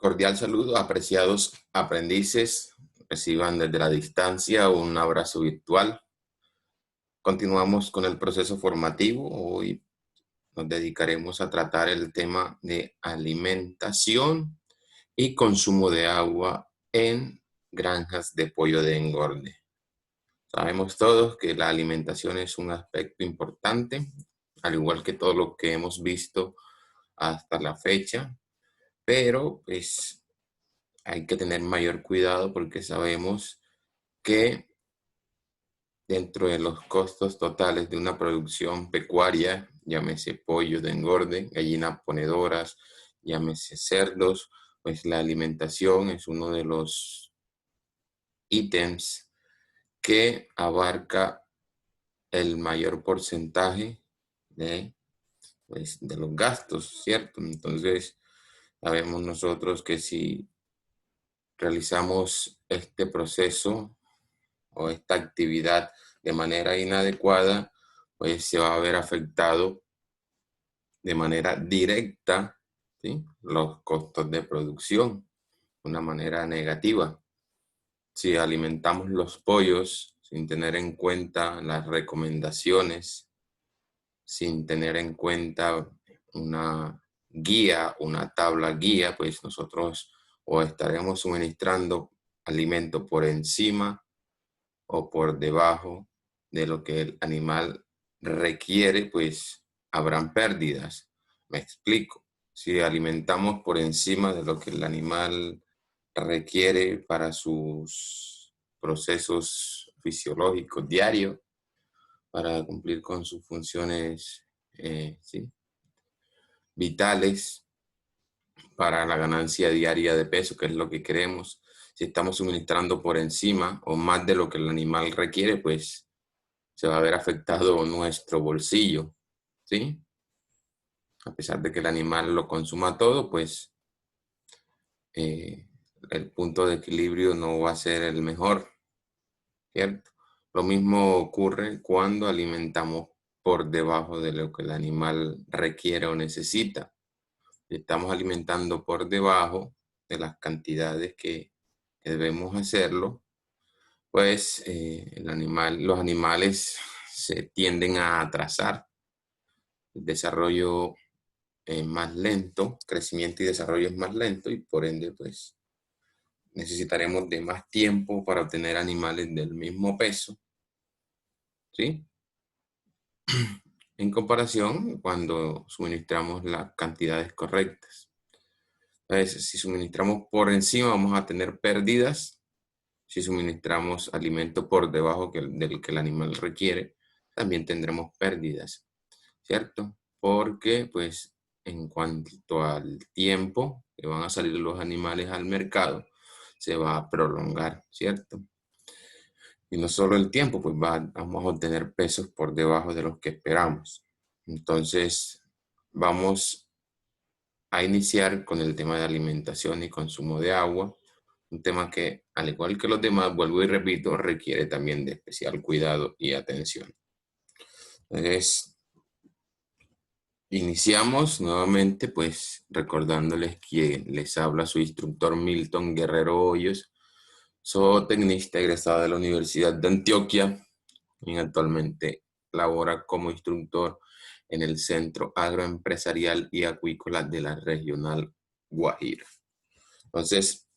Cordial saludo, apreciados aprendices. Reciban desde la distancia un abrazo virtual. Continuamos con el proceso formativo. Hoy nos dedicaremos a tratar el tema de alimentación y consumo de agua en granjas de pollo de engorde. Sabemos todos que la alimentación es un aspecto importante, al igual que todo lo que hemos visto hasta la fecha, pero pues hay que tener mayor cuidado porque sabemos que dentro de los costos totales de una producción pecuaria, llámese pollo de engorde, gallinas ponedoras, llámese cerdos, pues la alimentación es uno de los ítems que abarca el mayor porcentaje de los gastos, ¿cierto? Entonces, sabemos nosotros que si realizamos este proceso o esta actividad de manera inadecuada, pues se va a ver afectado de manera directa, ¿sí?, los costos de producción, de una manera negativa. Si alimentamos los pollos sin tener en cuenta las recomendaciones, sin tener en cuenta una guía, una tabla guía, pues nosotros o estaremos suministrando alimento por encima o por debajo de lo que el animal requiere, pues habrán pérdidas. Me explico. Si alimentamos por encima de lo que el animal requiere para sus procesos fisiológicos diarios, para cumplir con sus funciones ¿sí?, vitales, para la ganancia diaria de peso, que es lo que queremos. Si estamos suministrando por encima o más de lo que el animal requiere, pues se va a ver afectado nuestro bolsillo, ¿sí? A pesar de que el animal lo consuma todo, pues el punto de equilibrio no va a ser el mejor, ¿cierto? Lo mismo ocurre cuando alimentamos por debajo de lo que el animal requiere o necesita. Si estamos alimentando por debajo de las cantidades que debemos hacerlo, pues los animales se tienden a atrasar. El desarrollo es más lento, crecimiento y desarrollo es más lento y por ende pues necesitaremos de más tiempo para obtener animales del mismo peso, ¿sí?, en comparación cuando suministramos las cantidades correctas. Entonces, si suministramos por encima vamos a tener pérdidas. Si suministramos alimento por debajo del que el animal requiere, también tendremos pérdidas, ¿cierto? Porque, pues, en cuanto al tiempo que van a salir los animales al mercado, se va a prolongar, ¿cierto? Y no solo el tiempo, pues vamos a obtener pesos por debajo de los que esperamos. Entonces, vamos a iniciar con el tema de alimentación y consumo de agua. Un tema que, al igual que los demás, vuelvo y repito, requiere también de especial cuidado y atención. Entonces, iniciamos nuevamente, pues, recordándoles que les habla su instructor Milton Guerrero Hoyos, zootecnista egresado de la Universidad de Antioquia y actualmente labora como instructor en el Centro Agroempresarial y Acuícola de la Regional Guajira. Entonces,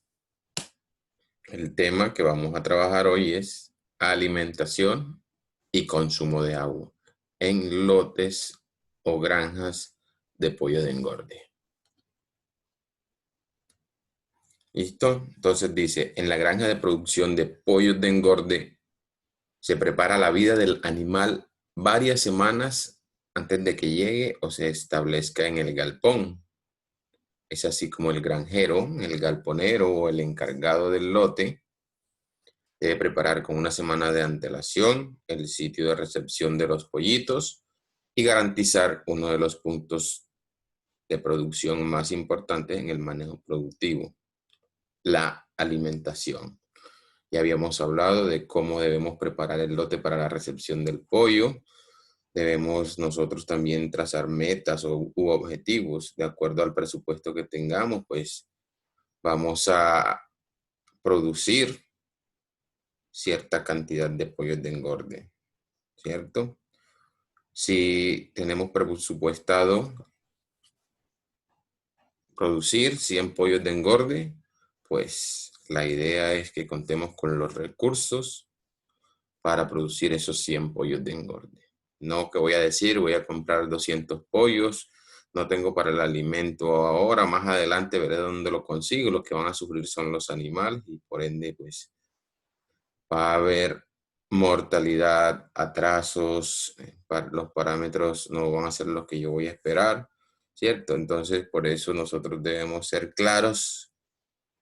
el tema que vamos a trabajar hoy es alimentación y consumo de agua en lotes o granjas de pollo de engorde. ¿Listo? Entonces dice, en la granja de producción de pollos de engorde se prepara la vida del animal varias semanas antes de que llegue o se establezca en el galpón. Es así como el granjero, el galponero o el encargado del lote debe preparar con una semana de antelación el sitio de recepción de los pollitos y garantizar uno de los puntos de producción más importantes en el manejo productivo, la alimentación. Ya habíamos hablado de cómo debemos preparar el lote para la recepción del pollo. Debemos nosotros también trazar metas u objetivos de acuerdo al presupuesto que tengamos, pues vamos a producir cierta cantidad de pollos de engorde, ¿cierto? Si tenemos presupuestado producir 100 pollos de engorde, pues la idea es que contemos con los recursos para producir esos 100 pollos de engorde. No que voy a decir, voy a comprar 200 pollos, no tengo para el alimento ahora, más adelante veré dónde lo consigo, los que van a sufrir son los animales y por ende pues va a haber mortalidad, atrasos, los parámetros no van a ser los que yo voy a esperar, ¿cierto? Entonces, por eso nosotros debemos ser claros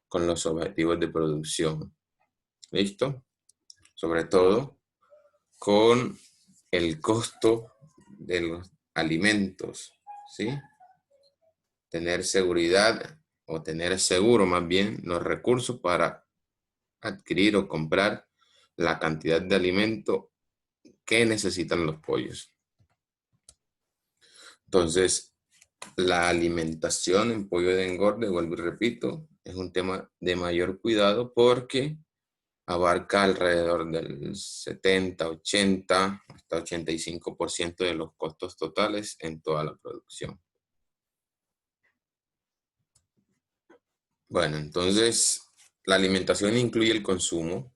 con los objetivos de producción. ¿Listo? Sobre todo con el costo de los alimentos, ¿sí? Tener seguridad o tener seguro más bien los recursos para adquirir o comprar la cantidad de alimento que necesitan los pollos. Entonces, la alimentación en pollo de engorde, vuelvo y repito, es un tema de mayor cuidado porque abarca alrededor del 70, 80, hasta 85% de los costos totales en toda la producción. Bueno, entonces, la alimentación incluye el consumo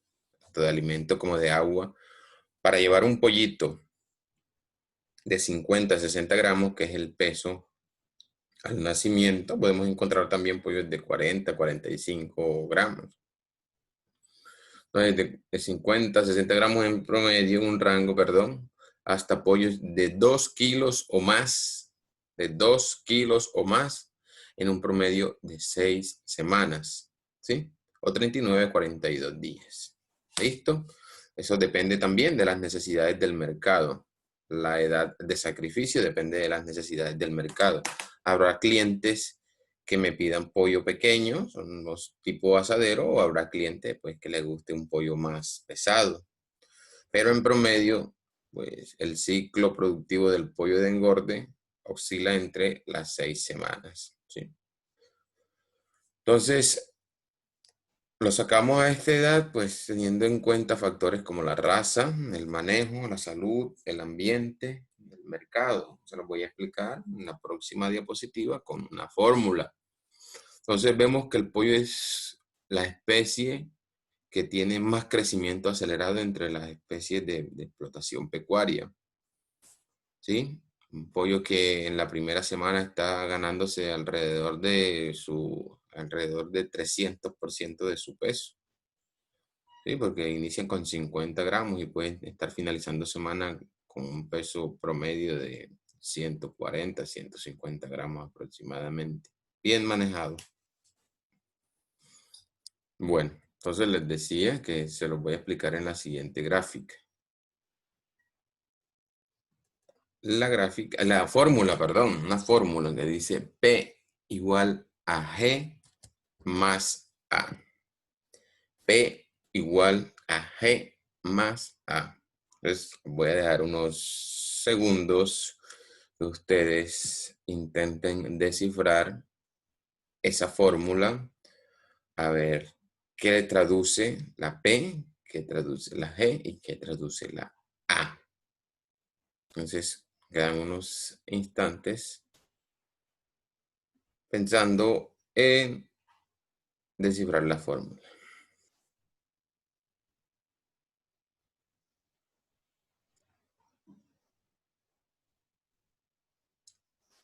tanto de alimento como de agua. Para llevar un pollito de 50 a 60 gramos, que es el peso al nacimiento, podemos encontrar también pollos de 40 a 45 gramos. Entonces, de 50 a 60 gramos en promedio, un rango, perdón, hasta pollos de 2 kilos o más, de 2 kilos o más en un promedio de 6 semanas, ¿sí? O 39 a 42 días. ¿Listo? Eso depende también de las necesidades del mercado. La edad de sacrificio depende de las necesidades del mercado. Habrá clientes que me pidan pollo pequeño, son los tipo asadero, o habrá clientes pues que les guste un pollo más pesado. Pero en promedio, pues el ciclo productivo del pollo de engorde oscila entre las 6 semanas, ¿sí? Entonces, lo sacamos a esta edad, pues teniendo en cuenta factores como la raza, el manejo, la salud, el ambiente, el mercado. Se los voy a explicar en la próxima diapositiva con una fórmula. Entonces vemos que el pollo es la especie que tiene más crecimiento acelerado entre las especies de explotación pecuaria, ¿sí? Un pollo que en la primera semana está ganándose alrededor de 300% de su peso, ¿sí? Porque inician con 50 gramos y pueden estar finalizando semana con un peso promedio de 140, 150 gramos aproximadamente. Bien manejado. Bueno, entonces les decía que se los voy a explicar en la siguiente gráfica. La fórmula, perdón, una fórmula que dice P igual a G más A. P igual a G más A. Entonces voy a dejar unos segundos que ustedes intenten descifrar esa fórmula. A ver, ¿qué le traduce la P? ¿Qué traduce la G? ¿Y qué traduce la A? Entonces, quedan unos instantes pensando en descifrar la fórmula.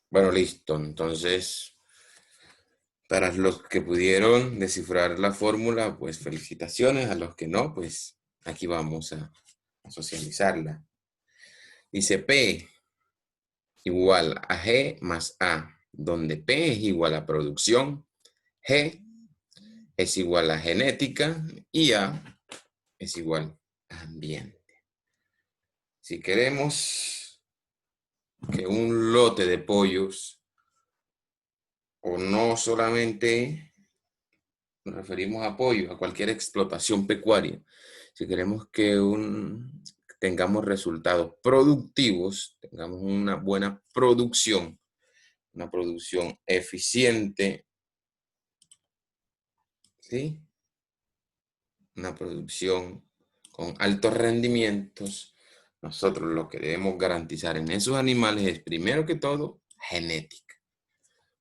Bueno, listo. Entonces, para los que pudieron descifrar la fórmula, pues felicitaciones. A los que no, pues aquí vamos a socializarla. Dice P igual a G más A, donde P es igual a producción, G es igual a genética y A es igual a ambiente. Si queremos que un lote de pollos, o no solamente nos referimos a pollos, a cualquier explotación pecuaria, si queremos que tengamos resultados productivos, tengamos una buena producción, una producción eficiente, ¿sí? Una producción con altos rendimientos, nosotros lo que debemos garantizar en esos animales es, primero que todo, genética.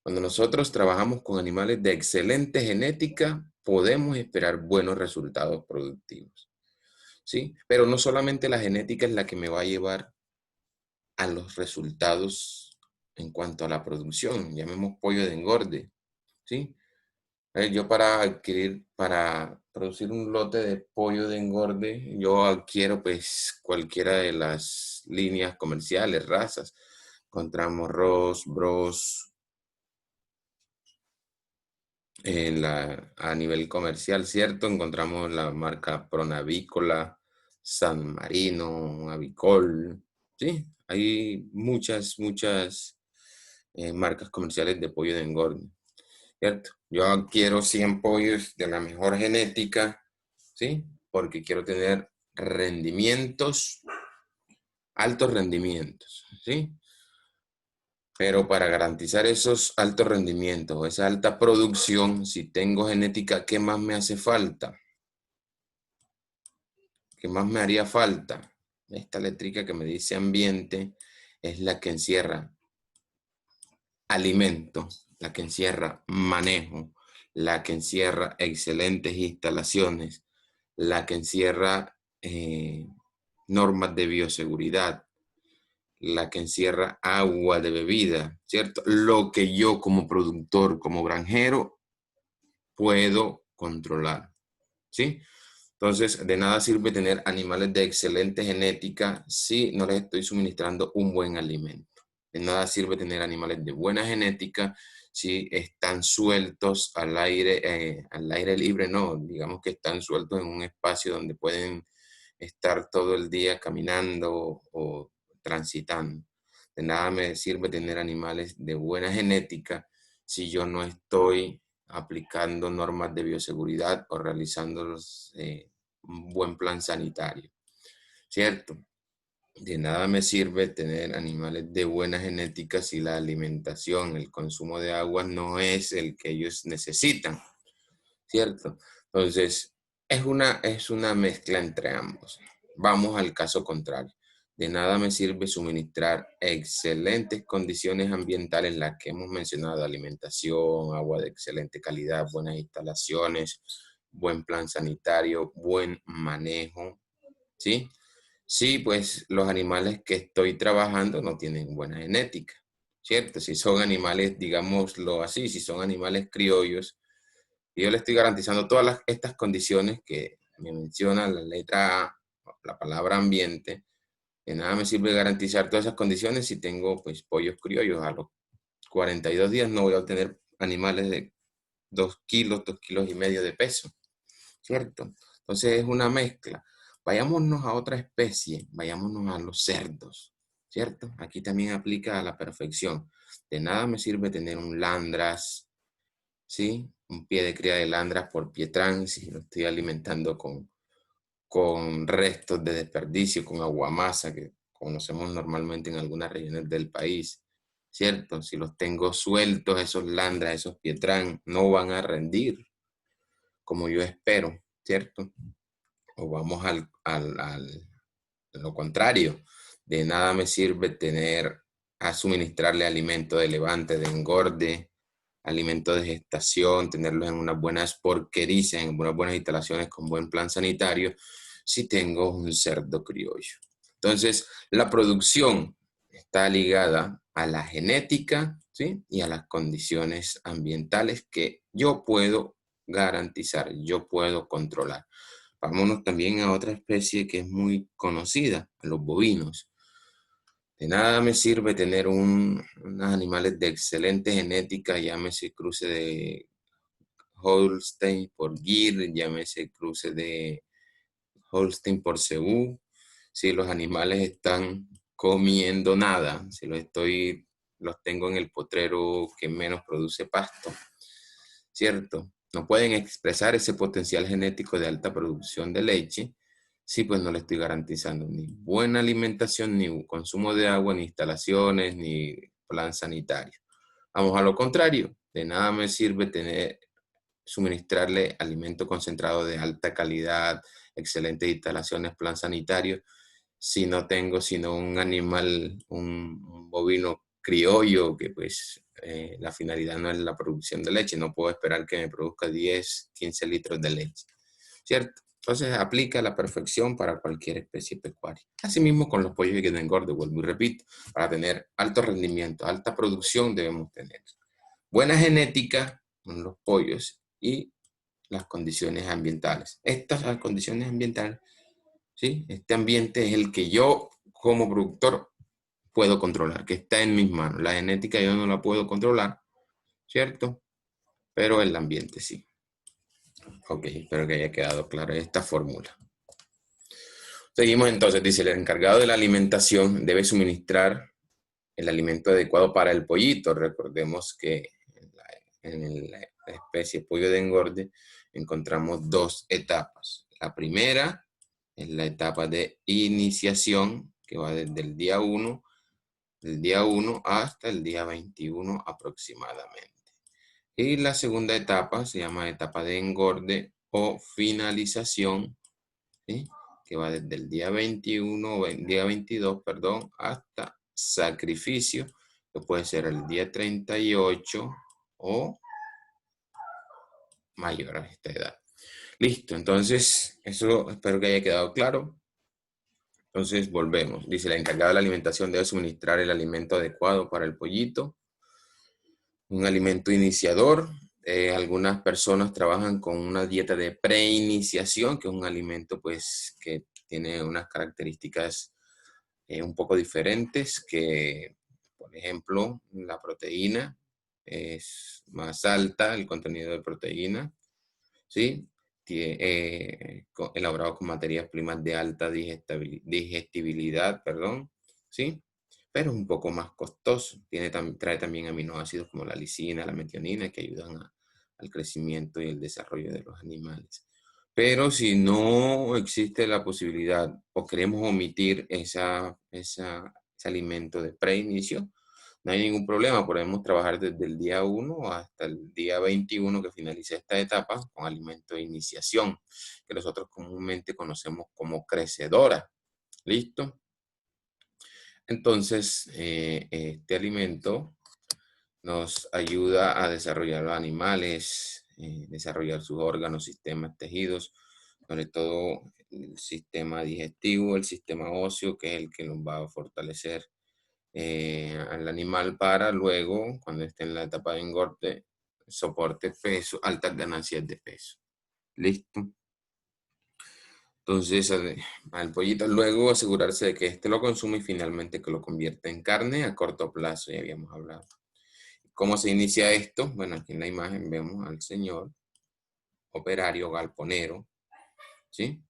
Cuando nosotros trabajamos con animales de excelente genética, podemos esperar buenos resultados productivos, ¿sí? Pero no solamente la genética es la que me va a llevar a los resultados en cuanto a la producción, llamemos pollo de engorde, ¿sí? Yo para producir un lote de pollo de engorde, yo adquiero pues cualquiera de las líneas comerciales, razas. Encontramos Ross, Bros, a nivel comercial, ¿cierto? Encontramos la marca Pronavícola, San Marino, Avicol, ¿sí? Hay muchas marcas comerciales de pollo de engorde, ¿cierto? Yo quiero 100 pollos de la mejor genética, ¿sí? Porque quiero tener rendimientos, altos rendimientos, ¿sí? Pero para garantizar esos altos rendimientos, esa alta producción, si tengo genética, ¿qué más me hace falta? ¿Qué más me haría falta? Esta eléctrica que me dice ambiente es la que encierra alimento, la que encierra manejo, la que encierra excelentes instalaciones, la que encierra normas de bioseguridad, la que encierra agua de bebida, ¿cierto? Lo que yo como productor, como granjero, puedo controlar, ¿sí? Entonces, de nada sirve tener animales de excelente genética si no les estoy suministrando un buen alimento. De nada sirve tener animales de buena genética si están sueltos al aire libre, no, digamos que están sueltos en un espacio donde pueden estar todo el día caminando o transitando. De nada me sirve tener animales de buena genética si yo no estoy aplicando normas de bioseguridad o realizando un buen plan sanitario, ¿cierto? De nada me sirve tener animales de buena genética si la alimentación, el consumo de agua no es el que ellos necesitan, ¿cierto? Entonces, es una mezcla entre ambos. Vamos al caso contrario. De nada me sirve suministrar excelentes condiciones ambientales, las que hemos mencionado, alimentación, agua de excelente calidad, buenas instalaciones, buen plan sanitario, buen manejo, ¿sí? Sí, pues los animales que estoy trabajando no tienen buena genética, ¿cierto? Si son animales, digámoslo así, si son animales criollos, y yo le estoy garantizando todas estas condiciones que me menciona la letra A, la palabra ambiente. De nada me sirve garantizar todas esas condiciones si tengo pues pollos criollos. A los 42 días no voy a obtener animales de 2 kilos, 2,5 kilos de peso, ¿cierto? Entonces es una mezcla. Vayámonos a otra especie, vayámonos a los cerdos, ¿cierto? Aquí también aplica a la perfección. De nada me sirve tener un Landras, ¿sí? Un pie de cría de Landras por Pietrán, si lo estoy alimentando con restos de desperdicio, con aguamasa que conocemos normalmente en algunas regiones del país, ¿cierto? Si los tengo sueltos, esos Landras, esos Pietrán, no van a rendir como yo espero, ¿cierto? O vamos a lo contrario. De nada me sirve suministrarle alimento de levante, de engorde, alimento de gestación, tenerlos en unas buenas porquerías, en unas buenas instalaciones con buen plan sanitario, si tengo un cerdo criollo. Entonces, la producción está ligada a la genética, ¿sí? Y a las condiciones ambientales que yo puedo garantizar, yo puedo controlar. Vámonos también a otra especie que es muy conocida, a los bovinos. De nada me sirve tener unos animales de excelente genética, llámese cruce de Holstein por Gir, llámese cruce de Holstein por Cebu, si los animales están comiendo nada, si los tengo en el potrero que menos produce pasto, ¿cierto? No pueden expresar ese potencial genético de alta producción de leche, sí, pues no le estoy garantizando ni buena alimentación, ni consumo de agua, ni instalaciones, ni plan sanitario. Vamos a lo contrario, de nada me sirve tener suministrarle alimento concentrado de alta calidad, excelentes instalaciones, plan sanitario, si no tengo sino un animal, un bovino criollo, que pues la finalidad no es la producción de leche, no puedo esperar que me produzca 10, 15 litros de leche, ¿cierto? Entonces aplica a la perfección para cualquier especie pecuaria. Asimismo con los pollos que de engorde, vuelvo y repito, para tener alto rendimiento, alta producción debemos tener buena genética en los pollos y las condiciones ambientales. Estas condiciones ambientales, ¿sí? Este ambiente es el que yo como productor puedo controlar, que está en mis manos. La genética yo no la puedo controlar, ¿cierto? Pero el ambiente sí. Ok, espero que haya quedado clara esta fórmula. Seguimos entonces, dice, el encargado de la alimentación debe suministrar el alimento adecuado para el pollito. Recordemos que en la especie pollo de engorde encontramos dos etapas. La primera es la etapa de iniciación, que va desde el día 1, del día 1 hasta el día 21 aproximadamente. Y la segunda etapa se llama etapa de engorde o finalización, ¿sí? Que va desde el día 21, día 22, perdón, hasta sacrificio, que puede ser el día 38 o mayor a esta edad. Listo, entonces, eso espero que haya quedado claro. Entonces, volvemos. Dice, la encargada de la alimentación debe suministrar el alimento adecuado para el pollito. Un alimento iniciador. Algunas personas trabajan con una dieta de preiniciación, que es un alimento pues que tiene unas características un poco diferentes, que por ejemplo la proteína es más alta, el contenido de proteína, ¿sí? Elaborado con materias primas de alta digestibilidad, perdón, ¿sí? Pero es un poco más costoso. Trae también aminoácidos como la lisina, la metionina, que ayudan al crecimiento y el desarrollo de los animales. Pero si no existe la posibilidad o queremos omitir ese alimento de preinicio, no hay ningún problema, podemos trabajar desde el día 1 hasta el día 21 que finaliza esta etapa con alimento de iniciación, que nosotros comúnmente conocemos como crecedora. ¿Listo? Entonces, este alimento nos ayuda a desarrollar los animales, desarrollar sus órganos, sistemas, tejidos, sobre todo el sistema digestivo, el sistema óseo, que es el que nos va a fortalecer al animal para luego, cuando esté en la etapa de engorde, soporte peso, altas ganancias de peso. ¿Listo? Entonces, al pollito luego asegurarse de que éste lo consume y finalmente que lo convierta en carne a corto plazo, ya habíamos hablado. ¿Cómo se inicia esto? Bueno, aquí en la imagen vemos al señor operario galponero, ¿sí?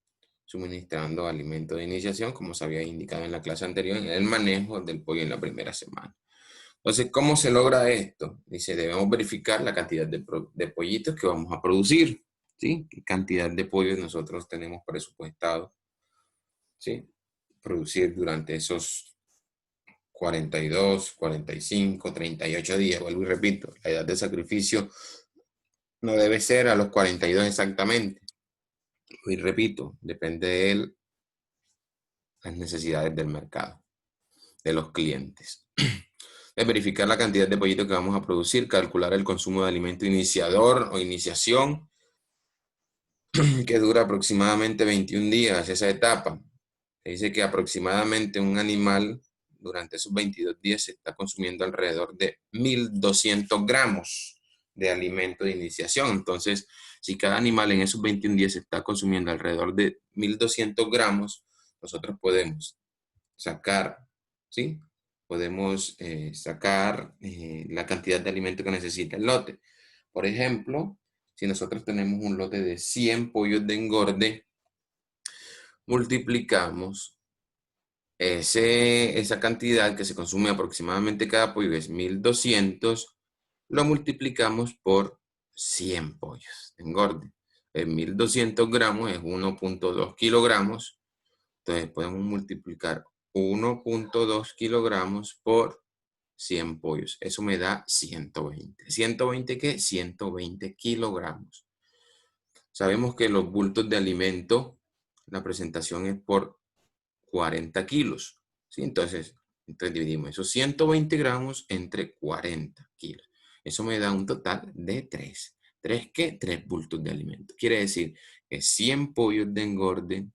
Suministrando alimento de iniciación, como se había indicado en la clase anterior, en el manejo del pollo en la primera semana. Entonces, ¿cómo se logra esto? Dice, debemos verificar la cantidad de pollitos que vamos a producir, ¿sí? ¿Qué cantidad de pollos nosotros tenemos presupuestado, ¿sí? Producir durante esos 42, 45, 38 días. Vuelvo y repito, la edad de sacrificio no debe ser a los 42 exactamente. Y repito, depende de las necesidades del mercado, de los clientes. Es verificar la cantidad de pollitos que vamos a producir, calcular el consumo de alimento iniciador o iniciación, que dura aproximadamente 21 días, esa etapa. Se dice que aproximadamente un animal durante esos 22 días se está consumiendo alrededor de 1.200 gramos de alimento de iniciación. Entonces, si cada animal en esos 21 días se está consumiendo alrededor de 1.200 gramos, nosotros podemos sacar, ¿sí? Podemos sacar la cantidad de alimento que necesita el lote. Por ejemplo, si nosotros tenemos un lote de 100 pollos de engorde, multiplicamos esa cantidad que se consume aproximadamente cada pollo, es 1.200, lo multiplicamos por 100 pollos de engorde. 1.200 gramos es 1.2 kilogramos, entonces podemos multiplicar 1.2 kilogramos por 100 pollos. Eso me da 120. ¿120 qué? 120 kilogramos. Sabemos que los bultos de alimento, la presentación es por 40 kilos. ¿Sí? Entonces dividimos esos 120 gramos entre 40 kilos. Eso me da un total de 3. ¿3 qué? 3 bultos de alimento. Quiere decir que 100 pollos de engorde,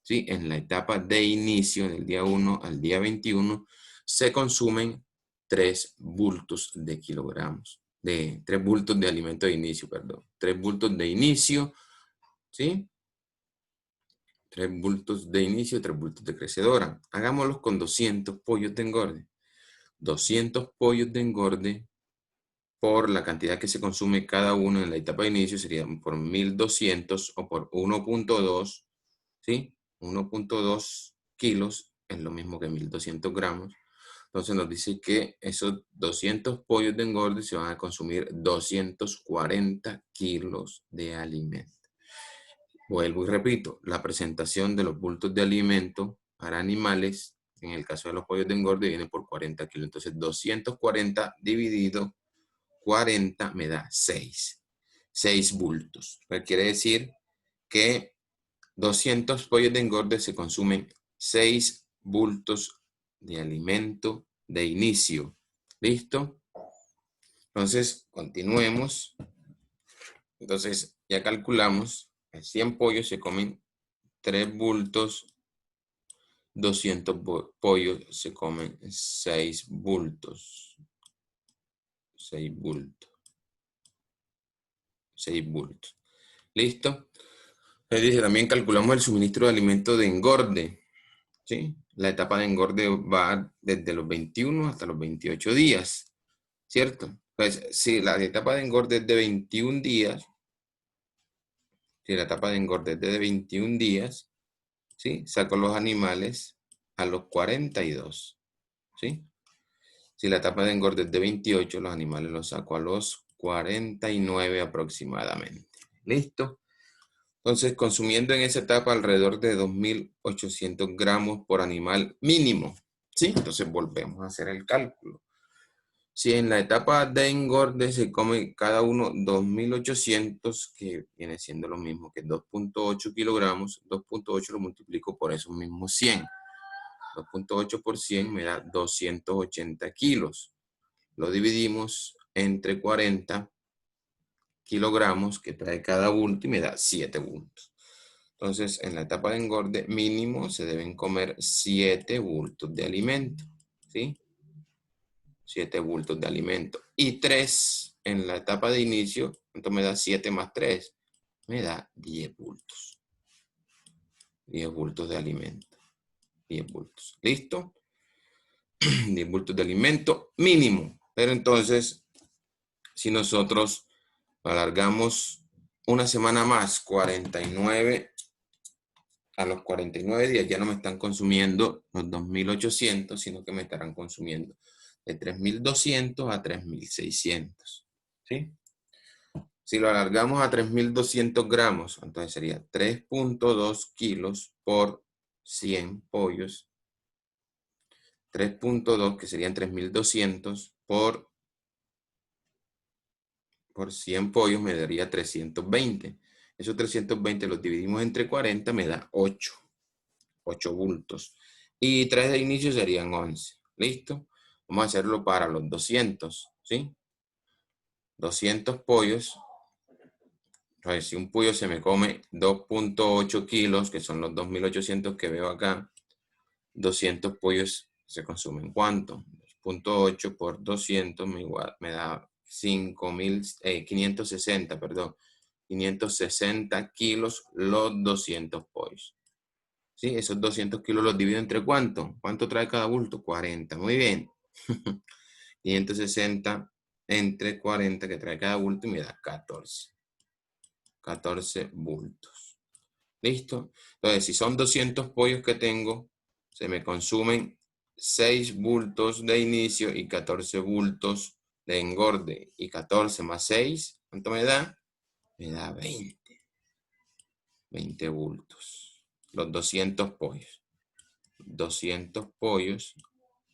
¿sí? En la etapa de inicio, del día 1 al día 21, se consumen 3 bultos de kilogramos. 3 bultos de alimento de inicio, perdón. 3 bultos de inicio, ¿sí? 3 bultos de inicio, 3 bultos de crecedora. Hagámoslos con 200 pollos de engorde. 200 pollos de engorde por la cantidad que se consume cada uno en la etapa de inicio sería por 1200 o por 1.2, ¿sí? 1.2 kilos es lo mismo que 1200 gramos. Entonces nos dice que esos 200 pollos de engorde se van a consumir 240 kilos de alimento. Vuelvo y repito, la presentación de los bultos de alimento para animales, en el caso de los pollos de engorde, viene por 40 kilos. Entonces, 240 dividido 40 me da 6. 6 bultos. Quiere decir que 200 pollos de engorde se consumen 6 bultos de alimento de inicio. ¿Listo? Entonces, continuemos. Entonces, ya calculamos. 100 pollos se comen 3 bultos, 200 pollos se comen 6 bultos. 6 bultos. 6 bultos. ¿Listo? Les dice, también calculamos el suministro de alimento de engorde. ¿Sí? La etapa de engorde va desde los 21 hasta los 28 días. ¿Cierto? Pues si la etapa de engorde es de 21 días, si la etapa de engorde es de 21 días, ¿sí? Saco los animales a los 42, ¿sí? Si la etapa de engorde es de 28, los animales los saco a los 49 aproximadamente. ¿Listo? Entonces, consumiendo en esa etapa alrededor de 2.800 gramos por animal mínimo, ¿sí? Entonces, volvemos a hacer el cálculo. Si en la etapa de engorde se come cada uno 2.800, que viene siendo lo mismo que 2.8 kilogramos, 2.8 lo multiplico por esos mismos 100. 2.8 por 100 me da 280 kilos. Lo dividimos entre 40 kilogramos que trae cada bulto y me da 7 bultos. Entonces, en la etapa de engorde mínimo se deben comer 7 bultos de alimento, ¿sí? 7 bultos de alimento. Y 3 en la etapa de inicio, ¿cuánto me da 7 más 3? Me da 10 bultos. 10 bultos de alimento. 10 bultos. ¿Listo? 10 bultos de alimento mínimo. Pero entonces, si nosotros alargamos una semana más, 49, a los 49 días ya no me están consumiendo los 2.800, sino que me estarán consumiendo de 3.200 a 3.600. ¿Sí? Si lo alargamos a 3.200 gramos, entonces sería 3.2 kilos por 100 pollos. 3.2, que serían 3.200 por 100 pollos me daría 320. Esos 320 los dividimos entre 40, me da 8 bultos. Y 3 de inicio serían 11. ¿Listo? Vamos a hacerlo para los 200, ¿sí? 200 pollos. Entonces, si un pollo se me come 2.8 kilos, que son los 2.800 que veo acá, 200 pollos se consumen. ¿Cuánto? 2.8 por 200 me da 560, perdón. 560 kilos los 200 pollos. ¿Sí? Esos 200 kilos los divido entre ¿cuánto? ¿Cuánto trae cada bulto? 40. Muy bien. 560 entre 40 que trae cada bulto y me da 14. 14 bultos. ¿Listo? Entonces, si son 200 pollos que tengo, se me consumen 6 bultos de inicio y 14 bultos de engorde. Y 14 más 6, ¿cuánto me da? Me da 20. 20 bultos. Los 200 pollos. 200 pollos.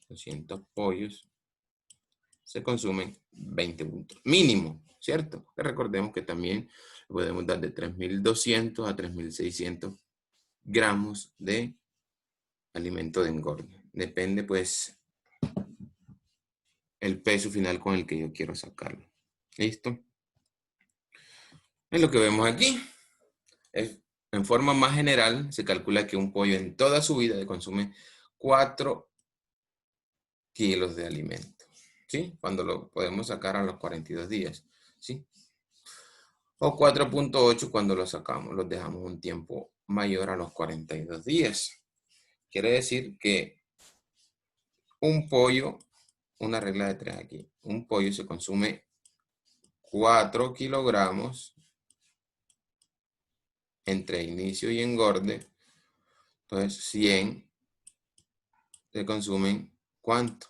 200 pollos. se consumen 20 bultos. Mínimo, ¿cierto? Que recordemos que también podemos dar de 3.200 a 3.600 gramos de alimento de engorde. Depende, pues, el peso final con el que yo quiero sacarlo. ¿Listo? Es lo que vemos aquí. En forma más general, se calcula que un pollo en toda su vida consume 4 kilos de alimento. ¿Sí? Cuando lo podemos sacar a los 42 días. ¿Sí? O 4.8 cuando lo sacamos, los dejamos un tiempo mayor a los 42 días. Quiere decir que un pollo, una regla de 3 aquí, un pollo se consume 4 kilogramos entre inicio y engorde. Entonces 100 se consumen ¿cuánto?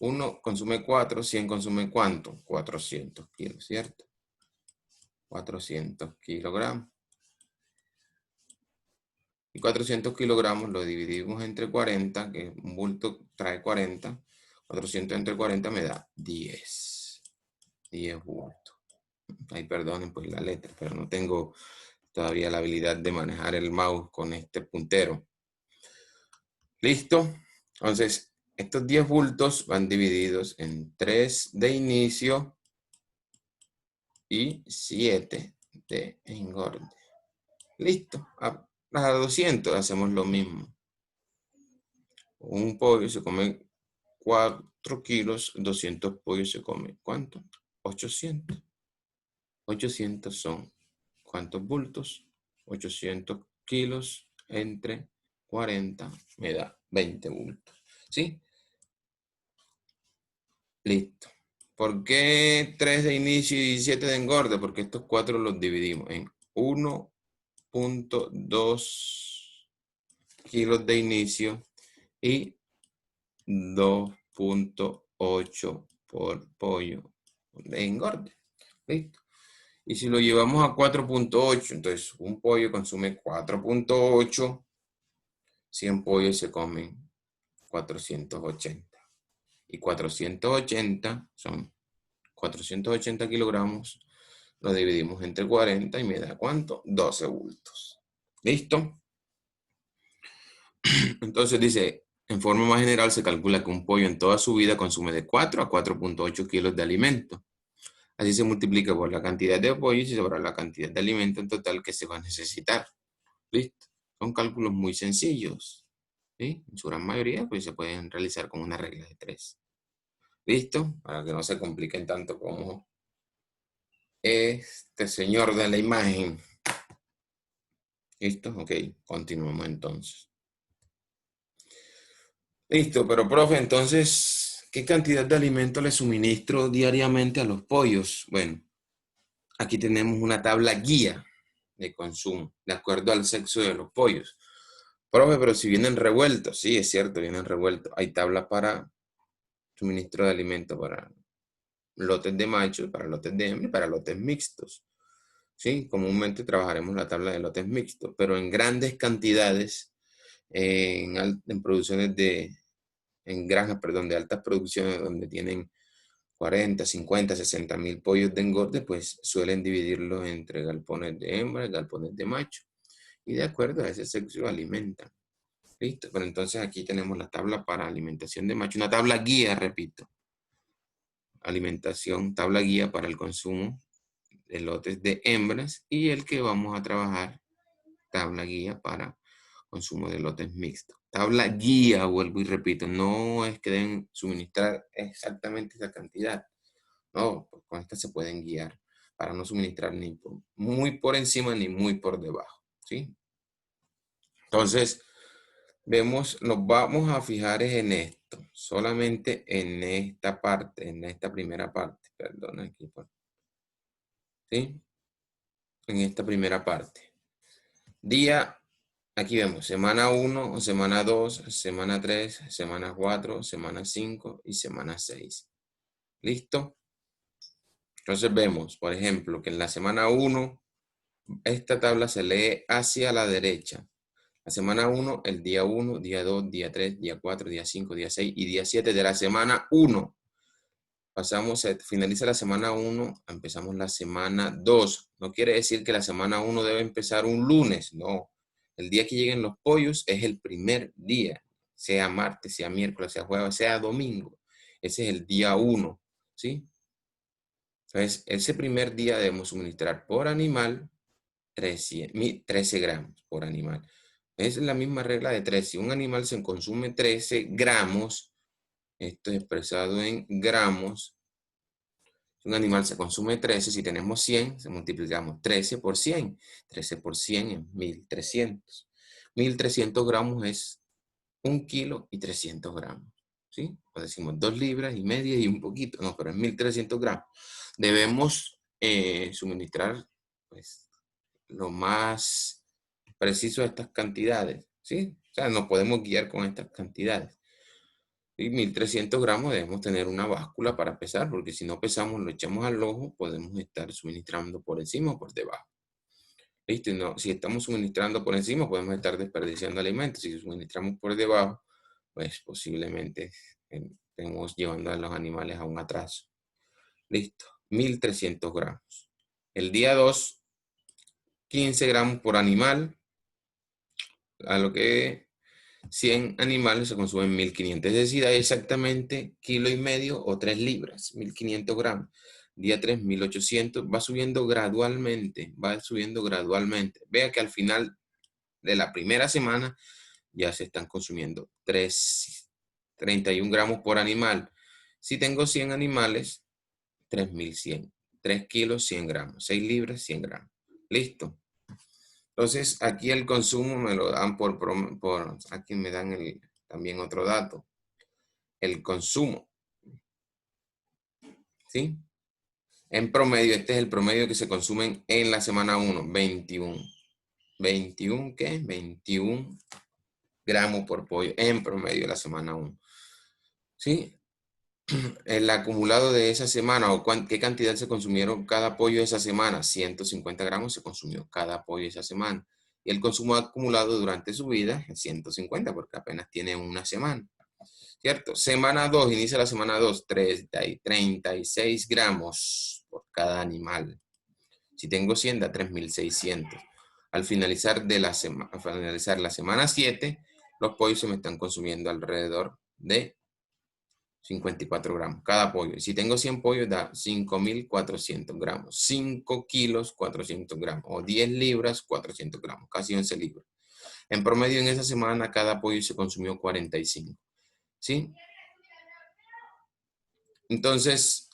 Uno consume 4, 100 consume ¿cuánto? 400 kilos, ¿cierto? 400 kilogramos. Y 400 kilogramos lo dividimos entre 40, que un bulto trae 40. 400 entre 40 me da 10. 10 bultos. Ay, perdonen pues la letra, pero no tengo todavía la habilidad de manejar el mouse con este puntero. ¿Listo? Entonces, estos 10 bultos van divididos en 3 de inicio y 7 de engorde. Listo. A 200 hacemos lo mismo. Un pollo se come 4 kilos, 200 pollos se come, ¿cuánto? 800. 800 son, ¿cuántos bultos? 800 kilos entre 40 me da 20 bultos. ¿Sí? Listo. ¿Por qué 3 de inicio y 7 de engorde? Porque estos 4 los dividimos en 1.2 kilos de inicio y 2.8 por pollo de engorde. ¿Listo? Y si lo llevamos a 4.8, entonces un pollo consume 4.8, 100 pollos se comen 480. Y 480 son 480 kilogramos, lo dividimos entre 40 y me da ¿cuánto? 12 bultos. ¿Listo? Entonces dice, en forma más general se calcula que un pollo en toda su vida consume de 4 a 4.8 kilos de alimento. Así se multiplica por la cantidad de pollos y sobre la cantidad de alimento en total que se va a necesitar. ¿Listo? Son cálculos muy sencillos. ¿Sí? En su gran mayoría pues se pueden realizar con una regla de 3. ¿Listo? Para que no se compliquen tanto como este señor de la imagen. ¿Listo? Ok, continuamos entonces. Listo, pero profe, entonces, ¿qué cantidad de alimento le suministro diariamente a los pollos? Bueno, aquí tenemos una tabla guía de consumo, de acuerdo al sexo de los pollos. Profe, pero si vienen revueltos, sí, es cierto, vienen revueltos. Hay tablas para suministro de alimento para lotes de machos, para lotes de hembra y para lotes mixtos. Sí, comúnmente trabajaremos la tabla de lotes mixtos, pero en grandes cantidades, en producciones en granjas, perdón, de altas producciones donde tienen 40, 50, 60 mil pollos de engorde, pues suelen dividirlo entre galpones de hembra y galpones de macho. Y de acuerdo a ese sexo alimentan. Listo, pero entonces aquí tenemos la tabla para alimentación de macho, una tabla guía, repito. Alimentación, tabla guía para el consumo de lotes de hembras y el que vamos a trabajar, tabla guía para consumo de lotes mixtos. Tabla guía, vuelvo y repito, no es que deben suministrar exactamente esa cantidad. No, con esta se pueden guiar para no suministrar ni muy por encima ni muy por debajo. ¿Sí? Entonces, vemos, nos vamos a fijar en esto, solamente en esta parte, en esta primera parte, perdón, aquí, ¿sí? En esta primera parte. Día, aquí vemos, semana 1, semana 2, semana 3, semana 4, semana 5 y semana 6. ¿Listo? Entonces vemos, por ejemplo, que en la semana 1, esta tabla se lee hacia la derecha. La semana 1, el día 1, día 2, día 3, día 4, día 5, día 6 y día 7 de la semana 1. finaliza la semana 1, empezamos la semana 2. No quiere decir que la semana 1 debe empezar un lunes, no. El día que lleguen los pollos es el primer día, sea martes, sea miércoles, sea jueves, sea domingo. Ese es el día 1, ¿sí? Entonces, ese primer día debemos suministrar por animal 13 gramos por animal. Es la misma regla de 3. Si un animal se consume 13 gramos, esto es expresado en gramos. Si un animal se consume 13, si tenemos 100, se multiplicamos 13 por 100. 13 por 100 es 1300. 1300 gramos es 1 kilo y 300 gramos. ¿Sí? O decimos 2 libras y media y un poquito. No, pero es 1300 gramos. Debemos suministrar, pues, lo más preciso de estas cantidades. ¿Sí? O sea, nos podemos guiar con estas cantidades. Y 1300 gramos debemos tener una báscula para pesar, porque si no pesamos, lo echamos al ojo, podemos estar suministrando por encima o por debajo. ¿Listo? Y no, si estamos suministrando por encima, podemos estar desperdiciando alimentos. Si suministramos por debajo, pues posiblemente estemos llevando a los animales a un atraso. Listo. 1300 gramos. El día 2, 15 gramos por animal, a lo que 100 animales se consumen 1500, es decir, hay exactamente kilo y medio o 3 libras, 1500 gramos. Día 3, 1800, va subiendo gradualmente, va subiendo gradualmente. Vea que al final de la primera semana ya se están consumiendo 31 gramos por animal. Si tengo 100 animales, 3100, 3 kilos, 100 gramos, 6 libras, 100 gramos. Listo. Entonces, aquí el consumo me lo dan aquí me dan también otro dato, el consumo, ¿sí? En promedio, este es el promedio que se consumen en la semana 1, 21. ¿21 qué? 21 gramos por pollo en promedio de la semana 1. ¿Sí? El acumulado de esa semana, o qué cantidad se consumieron cada pollo esa semana, 150 gramos se consumió cada pollo esa semana. Y el consumo acumulado durante su vida es 150, porque apenas tiene una semana. ¿Cierto? Semana 2, inicia la semana 2, 36 gramos por cada animal. Si tengo 100, da 3600. Al finalizar la semana 7, los pollos se me están consumiendo alrededor de 54 gramos cada pollo. Y si tengo 100 pollos, da 5400 gramos. 5 kilos, 400 gramos. O 10 libras, 400 gramos. Casi 11 libras. En promedio, en esa semana, cada pollo se consumió 45. ¿Sí? Entonces,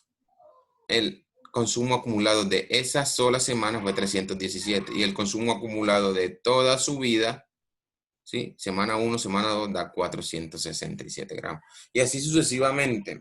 el consumo acumulado de esa sola semana fue 317. Y el consumo acumulado de toda su vida, ¿sí? Semana 1, semana 2, da 467 gramos. Y así sucesivamente.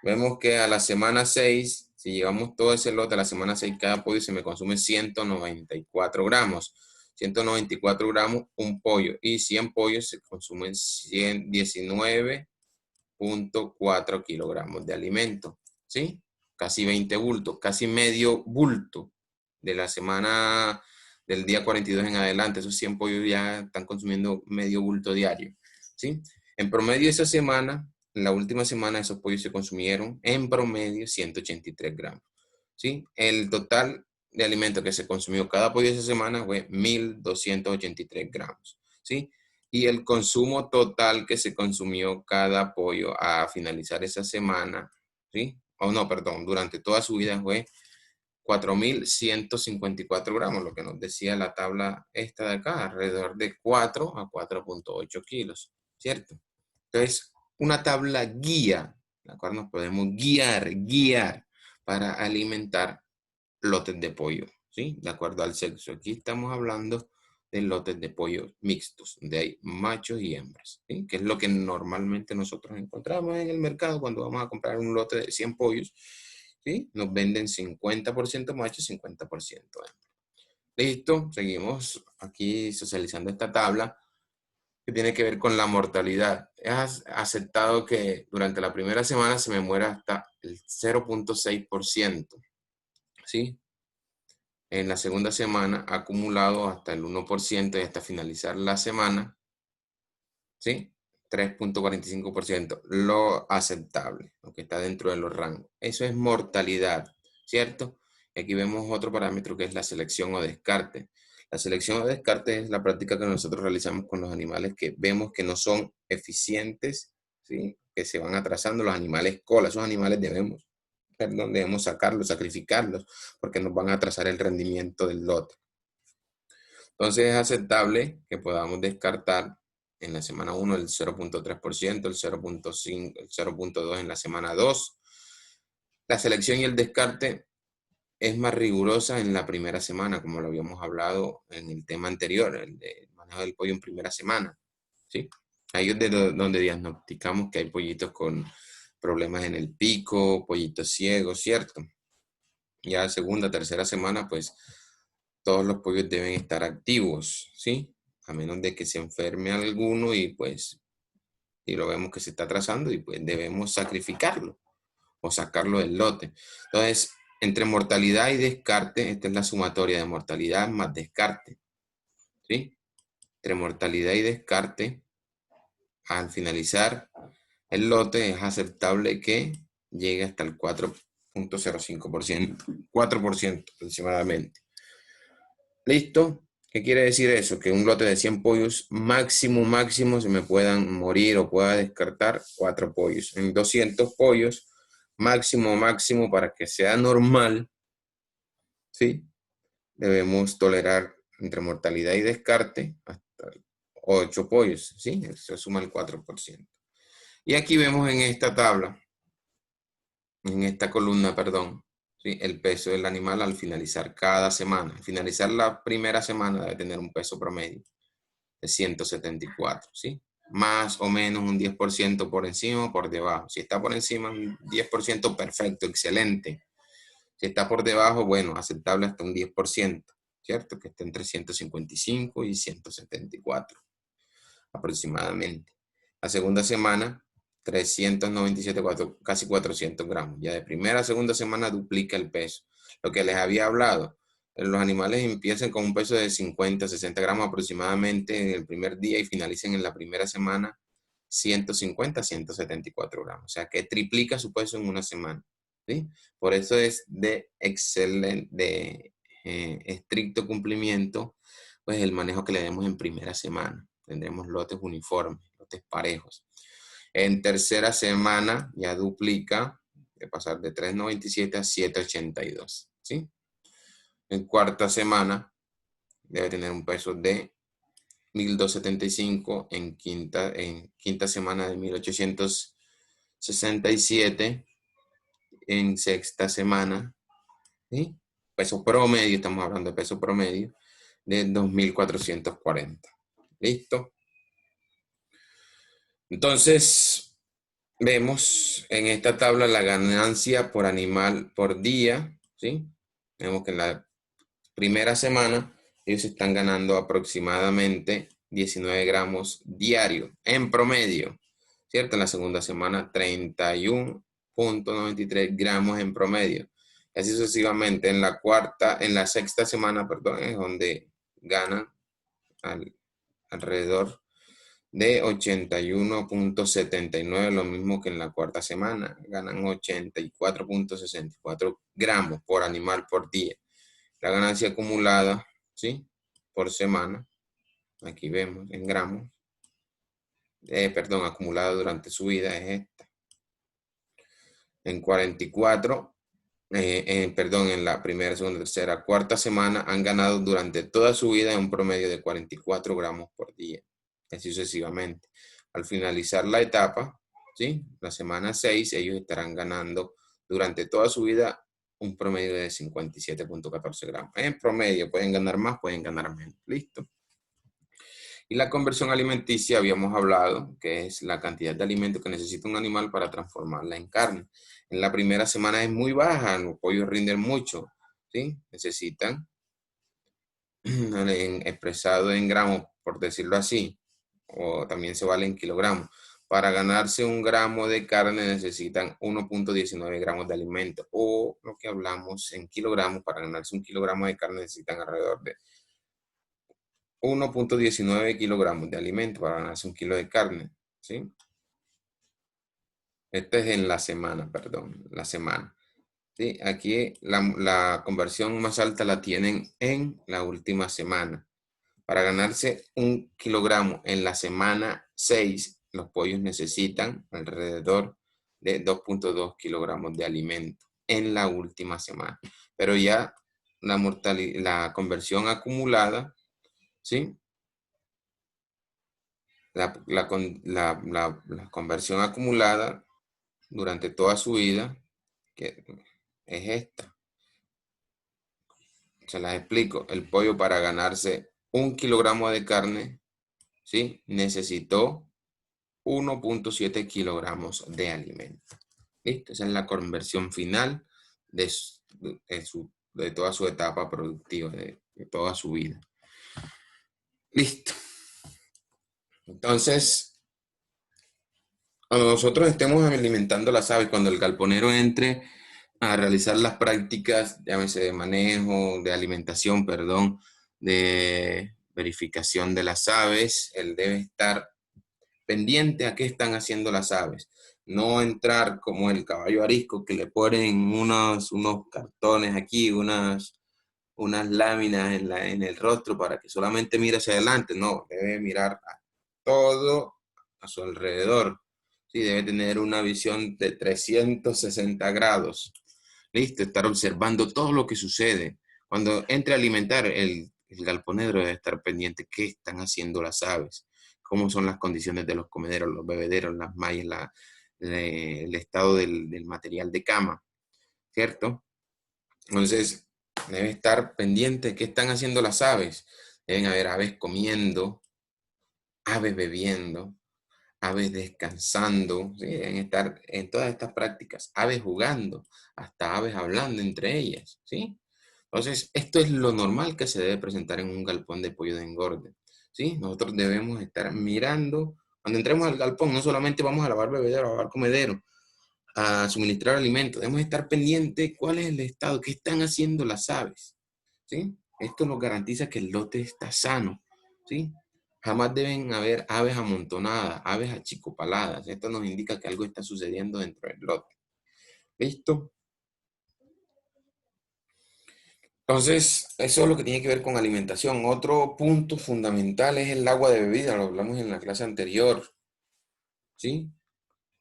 Vemos que a la semana 6, si llevamos todo ese lote, a la semana 6 cada pollo se me consume 194 gramos. 194 gramos un pollo. Y 100 pollos se consumen 19.4 kilogramos de alimento. ¿Sí? Casi 20 bultos, casi medio bulto de la semana del día 42 en adelante. Esos 100 pollos ya están consumiendo medio bulto diario. ¿Sí? En promedio esa semana, en la última semana, esos pollos se consumieron en promedio 183 gramos. ¿Sí? El total de alimento que se consumió cada pollo esa semana fue 1283 gramos. ¿Sí? Y el consumo total que se consumió cada pollo a finalizar esa semana, ¿sí? No, perdón, durante toda su vida fue 4154 gramos, lo que nos decía la tabla esta de acá, alrededor de 4 a 4.8 kilos, ¿cierto? Entonces, una tabla guía, la cual nos podemos guiar para alimentar lotes de pollo, ¿sí? De acuerdo al sexo. Aquí estamos hablando de lotes de pollo mixtos, donde hay machos y hembras, ¿sí? Que es lo que normalmente nosotros encontramos en el mercado cuando vamos a comprar un lote de 100 pollos, ¿sí? Nos venden 50% machos, 50% hembras. Listo, seguimos aquí socializando esta tabla que tiene que ver con la mortalidad. Has aceptado que durante la primera semana se me muera hasta el 0.6%, ¿sí? En la segunda semana acumulado hasta el 1% y hasta finalizar la semana, ¿sí? 3.45%, lo aceptable, lo que está dentro de los rangos. Eso es mortalidad, ¿cierto? Aquí vemos otro parámetro que es la selección o descarte. La selección o descarte es la práctica que nosotros realizamos con los animales que vemos que no son eficientes, ¿sí? Que se van atrasando, los animales cola, esos animales debemos sacarlos, sacrificarlos, porque nos van a atrasar el rendimiento del lote. Entonces es aceptable que podamos descartar en la semana 1 el 0.3%, el 0.5, el 0.2 en la semana 2. La selección y el descarte es más rigurosa en la primera semana, como lo habíamos hablado en el tema anterior, el de manejo del pollo en primera semana, ¿sí? Ahí es donde diagnosticamos que hay pollitos con problemas en el pico, pollitos ciegos, ¿cierto? Ya segunda, tercera semana, pues todos los pollos deben estar activos, ¿sí? A menos de que se enferme alguno y pues, y lo vemos que se está atrasando y pues debemos sacrificarlo o sacarlo del lote. Entonces, entre mortalidad y descarte, esta es la sumatoria de mortalidad más descarte, ¿sí? Entre mortalidad y descarte, al finalizar el lote es aceptable que llegue hasta el 4.05%, 4% aproximadamente. ¿Listo? ¿Qué quiere decir eso? Que un lote de 100 pollos máximo se me puedan morir o pueda descartar 4 pollos. En 200 pollos, máximo para que sea normal, ¿sí? Debemos tolerar entre mortalidad y descarte hasta 8 pollos, ¿sí? Eso suma el 4%. Y aquí vemos en esta tabla, en esta columna, perdón, ¿sí? El peso del animal al finalizar cada semana. Al finalizar la primera semana debe tener un peso promedio de 174, ¿sí? Más o menos un 10% por encima o por debajo. Si está por encima, un 10% perfecto, excelente. Si está por debajo, bueno, aceptable hasta un 10%, ¿cierto? Que esté entre 155 y 174 aproximadamente. La segunda semana, 397, casi 400 gramos. Ya de primera a segunda semana duplica el peso. Lo que les había hablado, los animales empiezan con un peso de 50, 60 gramos aproximadamente en el primer día y finalicen en la primera semana 150, 174 gramos. O sea que triplica su peso en una semana, ¿sí? Por eso es de excelente, estricto cumplimiento, pues el manejo que le demos en primera semana. Tendremos lotes uniformes, lotes parejos. En tercera semana ya duplica, de pasar de 3.97 a 7.82, ¿sí? En cuarta semana debe tener un peso de 1.275, en quinta semana de 1.867, en sexta semana, ¿sí? Peso promedio, estamos hablando de peso promedio, de 2.440. ¿Listo? Entonces, vemos en esta tabla la ganancia por animal por día, ¿sí? Vemos que en la primera semana ellos están ganando aproximadamente 19 gramos diario en promedio, ¿cierto? En la segunda semana 31.93 gramos en promedio. Así sucesivamente. En la sexta semana, perdón, es donde ganan alrededor de 81.79, lo mismo que en la cuarta semana. Ganan 84.64 gramos por animal por día. La ganancia acumulada, ¿sí? Por semana, aquí vemos en gramos, acumulada durante su vida es esta. En 44, en la primera, segunda, tercera, cuarta semana han ganado durante toda su vida en un promedio de 44 gramos por día, así sucesivamente. Al finalizar la etapa, ¿sí? La semana 6, ellos estarán ganando durante toda su vida un promedio de 57.14 gramos. En promedio, pueden ganar más, pueden ganar menos. Listo. Y la conversión alimenticia, habíamos hablado, que es la cantidad de alimento que necesita un animal para transformarla en carne. En la primera semana es muy baja, los pollos rinden mucho, ¿sí? Necesitan, expresado en gramos, por decirlo así, o también se vale en kilogramos. Para ganarse un gramo de carne necesitan 1.19 gramos de alimento, o lo que hablamos en kilogramos, para ganarse un kilogramo de carne necesitan alrededor de 1.19 kilogramos de alimento para ganarse un kilo de carne. ¿sí? Este es en la semana, perdón, la semana. ¿Sí? Aquí la conversión más alta la tienen en la última semana. Para ganarse 1 kilogramo en la semana 6, los pollos necesitan alrededor de 2,2 kilogramos de alimento en la última semana. Pero ya la conversión acumulada, ¿sí? La conversión acumulada durante toda su vida, que es esta. Se las explico. El pollo, para ganarse 1 kilogramo de carne, ¿sí?, necesitó 1,7 kilogramos de alimento. ¿Listo? Esa es la conversión final de toda su etapa productiva, de toda su vida. Listo. Entonces, cuando nosotros estemos alimentando las aves, cuando el galponero entre a realizar las prácticas, llámese de manejo, de alimentación, perdón, de verificación de las aves, él debe estar pendiente a qué están haciendo las aves. No entrar como el caballo arisco, que le ponen unos cartones aquí, unas láminas en el rostro para que solamente mire hacia adelante. No, debe mirar a todo a su alrededor. Sí, debe tener una visión de 360 grados. Listo, estar observando todo lo que sucede. Cuando entre a alimentar, el galponero debe estar pendiente qué están haciendo las aves, cómo son las condiciones de los comederos, los bebederos, las mallas, el estado del material de cama, ¿cierto? Entonces, debe estar pendiente de qué están haciendo las aves. Deben haber aves comiendo, aves bebiendo, aves descansando, ¿sí? Deben estar en todas estas prácticas, aves jugando, hasta aves hablando entre ellas, ¿sí? Entonces, esto es lo normal que se debe presentar en un galpón de pollo de engorde, ¿sí? Nosotros debemos estar mirando, cuando entremos al galpón, no solamente vamos a lavar bebedero, a lavar comedero, a suministrar alimentos, debemos estar pendientes cuál es el estado, qué están haciendo las aves, ¿sí? Esto nos garantiza que el lote está sano, ¿sí? Jamás deben haber aves amontonadas, aves achicopaladas. Esto nos indica que algo está sucediendo dentro del lote. ¿Listo? Entonces, eso es lo que tiene que ver con alimentación. Otro punto fundamental es el agua de bebida, lo hablamos en la clase anterior, ¿sí?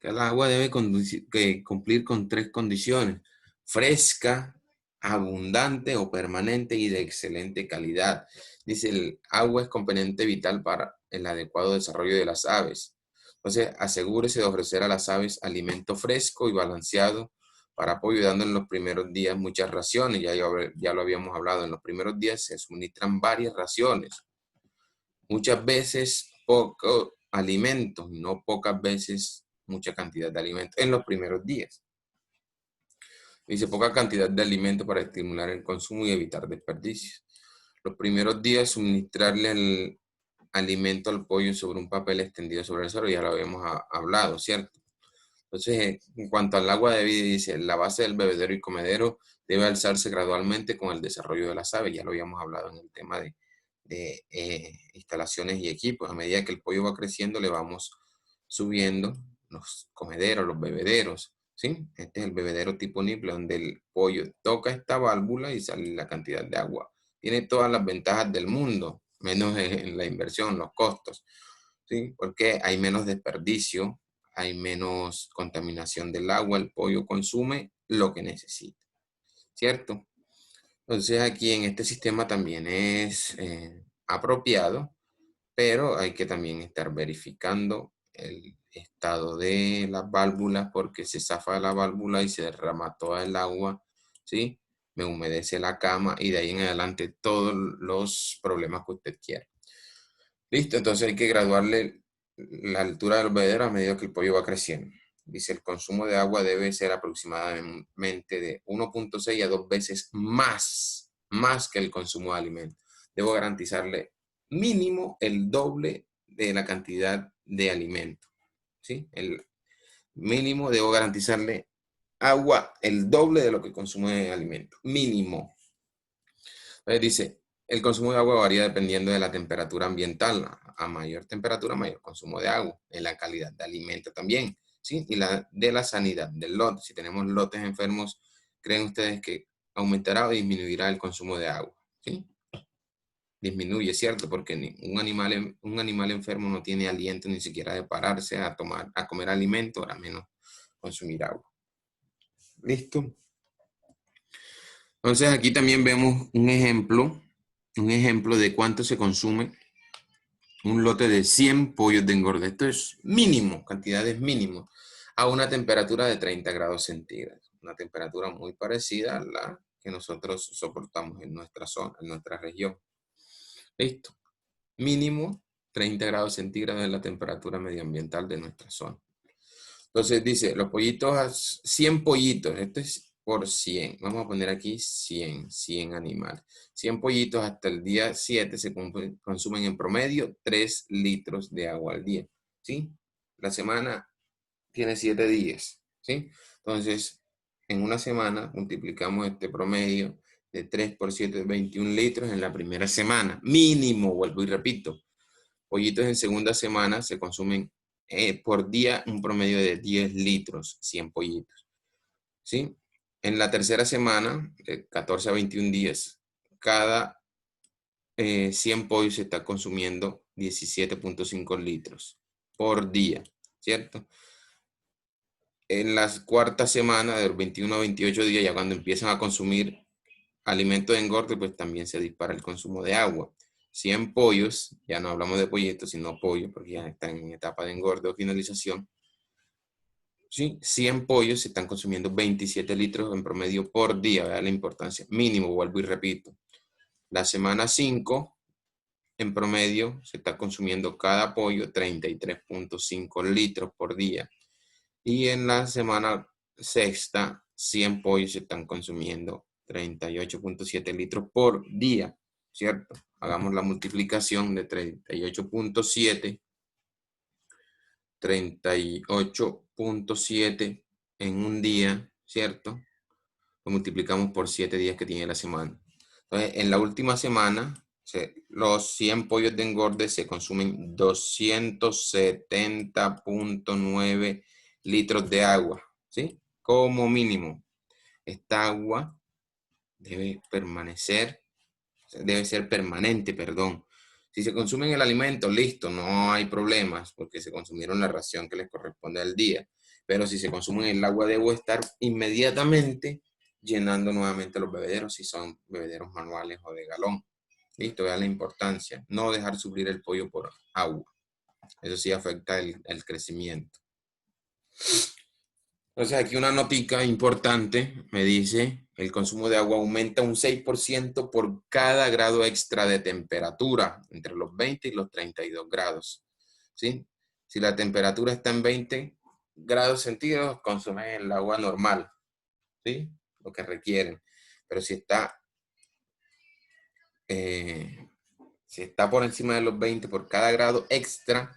Que el agua debe cumplir con 3 condiciones: fresca, abundante o permanente y de excelente calidad. Dice, el agua es componente vital para el adecuado desarrollo de las aves. Entonces, asegúrese de ofrecer a las aves alimento fresco y balanceado para apoyo, dando en los primeros días muchas raciones. Ya lo habíamos hablado, en los primeros días se suministran varias raciones. Muchas veces poco alimento, no pocas veces mucha cantidad de alimento en los primeros días. Dice, poca cantidad de alimento para estimular el consumo y evitar desperdicios. Los primeros días suministrarle el alimento al pollo sobre un papel extendido sobre el suelo, ya lo habíamos hablado, ¿cierto? Entonces, en cuanto al agua de vida, dice, la base del bebedero y comedero debe alzarse gradualmente con el desarrollo de las aves. Ya lo habíamos hablado en el tema de instalaciones y equipos. A medida que el pollo va creciendo, le vamos subiendo los comederos, los bebederos, ¿sí? Este es el bebedero tipo nipple, donde el pollo toca esta válvula y sale la cantidad de agua. Tiene todas las ventajas del mundo, menos en la inversión, los costos, ¿sí? Porque hay menos desperdicio, hay menos contaminación del agua, el pollo consume lo que necesita, ¿cierto? Entonces aquí en este sistema también es apropiado, pero hay que también estar verificando el estado de las válvulas, porque se zafa la válvula y se derrama toda el agua, ¿sí? Me humedece la cama y de ahí en adelante todos los problemas que usted quiera. Listo, entonces hay que graduarle la altura del bebedero a medida que el pollo va creciendo. Dice, el consumo de agua debe ser aproximadamente de 1,6 a 2 veces más que el consumo de alimento. Debo garantizarle mínimo el doble de la cantidad de alimento, ¿sí? El mínimo, debo garantizarle agua el doble de lo que consume de alimento. Mínimo. Entonces dice, El consumo de agua varía dependiendo de la temperatura ambiental. A mayor temperatura, mayor consumo de agua. En la calidad de alimento también, ¿sí? Y de la sanidad del lote. Si tenemos lotes enfermos, ¿creen ustedes que aumentará o disminuirá el consumo de agua? ¿Sí? Disminuye, ¿cierto? Porque un animal enfermo no tiene aliento ni siquiera de pararse a comer alimento, ahora menos consumir agua. ¿Listo? Entonces aquí también vemos un ejemplo de cuánto se consume un lote de 100 pollos de engorde. Esto es mínimo, cantidades mínimas, a una temperatura de 30 grados centígrados. Una temperatura muy parecida a la que nosotros soportamos en nuestra zona, en nuestra región. Listo. Mínimo 30 grados centígrados es la temperatura medioambiental de nuestra zona. Entonces dice, los pollitos, 100 pollitos, esto es por 100. Vamos a poner aquí 100 animales. 100 pollitos hasta el día 7 se consumen en promedio 3 litros de agua al día. ¿Sí? La semana tiene 7 días. ¿Sí? Entonces, en una semana multiplicamos este promedio de 3 por 7, 21 litros en la primera semana. Mínimo, vuelvo y repito. Pollitos en segunda semana se consumen por día un promedio de 10 litros, 100 pollitos. ¿Sí? En la tercera semana, de 14 a 21 días, cada 100 pollos se está consumiendo 17.5 litros por día, ¿cierto? En la cuarta semana, de 21 a 28 días, ya cuando empiezan a consumir alimento de engorde, pues también se dispara el consumo de agua. 100 pollos, ya no hablamos de pollitos, sino pollos, porque ya están en etapa de engorde o finalización. ¿Sí? 100 pollos se están consumiendo 27 litros en promedio por día, ¿verdad? La importancia. Mínimo, vuelvo y repito. La semana 5, en promedio, se está consumiendo cada pollo 33.5 litros por día. Y en la semana sexta, 100 pollos se están consumiendo 38.7 litros por día, ¿cierto? Hagamos la multiplicación de 38.7 en un día, ¿cierto? Lo multiplicamos por 7 días que tiene la semana. Entonces, en la última semana, los 100 pollos de engorde se consumen 270.9 litros de agua, ¿sí? Como mínimo. Esta agua debe ser permanente, perdón. Si se consumen el alimento, listo, no hay problemas porque se consumieron la ración que les corresponde al día. Pero si se consumen el agua, debo estar inmediatamente llenando nuevamente los bebederos si son bebederos manuales o de galón. Listo, vean la importancia. No dejar sufrir el pollo por agua. Eso sí afecta el crecimiento. Entonces aquí una notica importante me dice, el consumo de agua aumenta un 6% por cada grado extra de temperatura, entre los 20 y los 32 grados. ¿Sí? Si la temperatura está en 20 grados centígrados, consumen el agua normal, ¿sí? Lo que requieren. Pero si está por encima de los 20 por cada grado extra,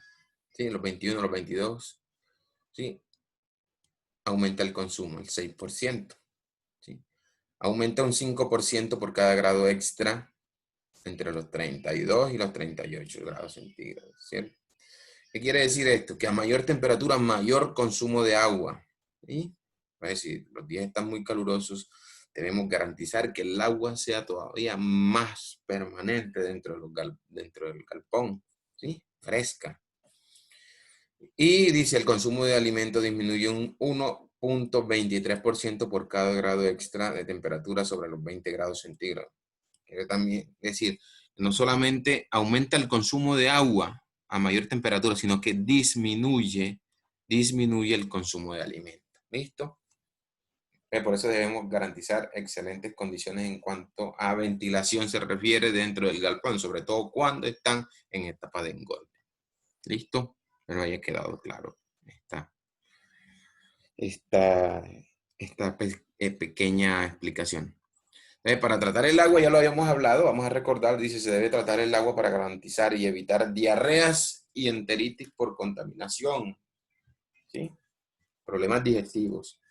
¿sí? Los 21, los 22, ¿sí? Aumenta el consumo, el 6%. ¿Sí? Aumenta un 5% por cada grado extra entre los 32 y los 38 grados centígrados, ¿cierto? ¿Qué quiere decir esto? Que a mayor temperatura, mayor consumo de agua. ¿Sí? Es decir, los días están muy calurosos, debemos garantizar que el agua sea todavía más permanente dentro del galpón, ¿sí? Fresca. Y dice, el consumo de alimento disminuye un 1.23% por cada grado extra de temperatura sobre los 20 grados centígrados. Quiere también decir, no solamente aumenta el consumo de agua a mayor temperatura, sino que disminuye el consumo de alimento. ¿Listo? Por eso debemos garantizar excelentes condiciones en cuanto a ventilación se refiere dentro del galpón, sobre todo cuando están en etapa de engorde. ¿Listo? Pero haya quedado claro esta pequeña explicación. Para tratar el agua, ya lo habíamos hablado, vamos a recordar, dice, se debe tratar el agua para garantizar y evitar diarreas y enteritis por contaminación, ¿sí? Problemas digestivos.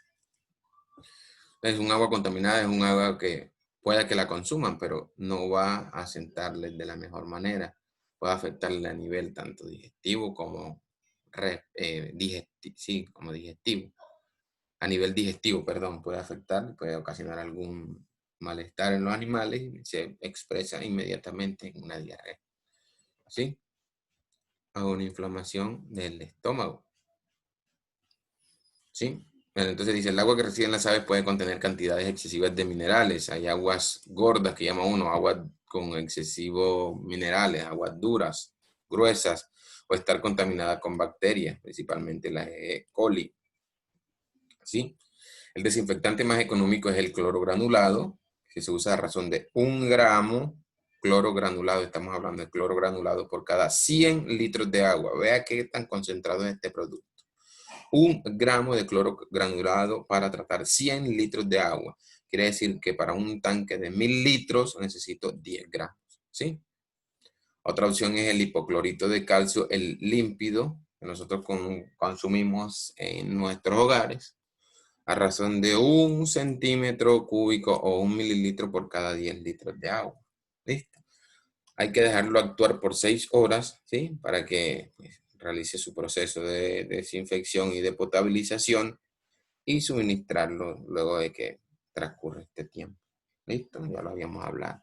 Entonces, un agua contaminada es un agua que pueda que la consuman, pero no va a sentarles de la mejor manera. Puede afectarle a nivel tanto digestivo como, como digestivo. A nivel digestivo, perdón, puede afectar, puede ocasionar algún malestar en los animales y se expresa inmediatamente en una diarrea. ¿Sí? A una inflamación del estómago. ¿Sí? Bueno, entonces dice, el agua que reciben las aves puede contener cantidades excesivas de minerales. Hay aguas gordas que llama uno, aguas con excesivos minerales, aguas duras, gruesas, o estar contaminada con bacterias, principalmente la E. coli. ¿Sí? El desinfectante más económico es el cloro granulado, que se usa a razón de 1 gramo cloro granulado. Estamos hablando de cloro granulado por cada 100 litros de agua. Vea qué tan concentrado es este producto. 1 gramo de cloro granulado para tratar 100 litros de agua. Quiere decir que para un tanque de 1000 litros necesito 10 gramos. ¿Sí? Otra opción es el hipoclorito de calcio, el límpido, que nosotros consumimos en nuestros hogares, a razón de 1 centímetro cúbico o 1 mililitro por cada 10 litros de agua. ¿Listo? Hay que dejarlo actuar por 6 horas, ¿sí? Para que pues, realice su proceso de desinfección y de potabilización y suministrarlo luego de que transcurre este tiempo. ¿Listo? Ya lo habíamos hablado.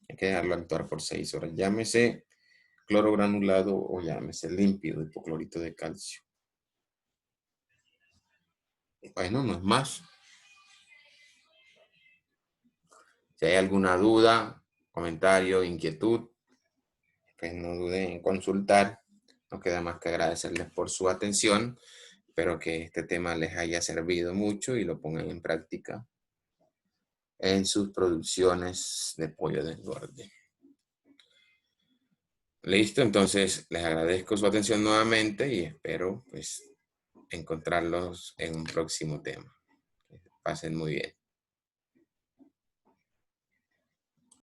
Hay que dejarlo actuar por 6 horas. Llámese cloro granulado o llámese límpido, hipoclorito de calcio. Bueno, no es más. Si hay alguna duda, comentario, inquietud, pues no duden en consultar. No queda más que agradecerles por su atención. Espero que este tema les haya servido mucho y lo pongan en práctica en sus producciones de pollo de engorde. Listo, entonces les agradezco su atención nuevamente y espero pues encontrarlos en un próximo tema. Que pasen muy bien.